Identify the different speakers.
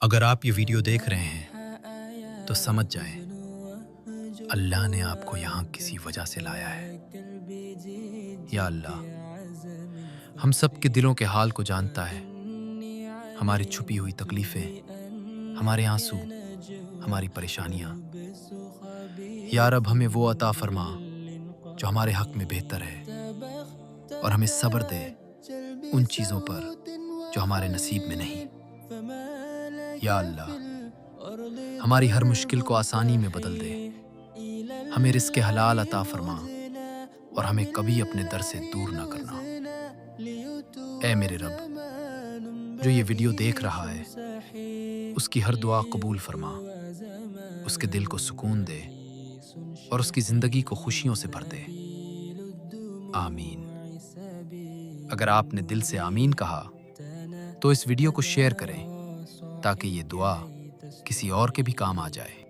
Speaker 1: اگر آپ یہ ویڈیو دیکھ رہے ہیں تو سمجھ جائیں اللہ نے آپ کو یہاں کسی وجہ سے لایا ہے۔ یا اللہ، ہم سب کے دلوں کے حال کو جانتا ہے، ہماری چھپی ہوئی تکلیفیں، ہمارے آنسو، ہماری پریشانیاں۔ یا رب، ہمیں وہ عطا فرما جو ہمارے حق میں بہتر ہے، اور ہمیں صبر دے ان چیزوں پر جو ہمارے نصیب میں نہیں۔ یا اللہ، ہماری ہر مشکل کو آسانی میں بدل دے، ہمیں رزق حلال عطا فرما اور ہمیں کبھی اپنے در سے دور نہ کرنا۔ اے میرے رب، جو یہ ویڈیو دیکھ رہا ہے اس کی ہر دعا قبول فرما، اس کے دل کو سکون دے اور اس کی زندگی کو خوشیوں سے بھر دے۔ آمین۔ اگر آپ نے دل سے آمین کہا تو اس ویڈیو کو شیئر کریں تاکہ یہ دعا کسی اور کے بھی کام آ جائے۔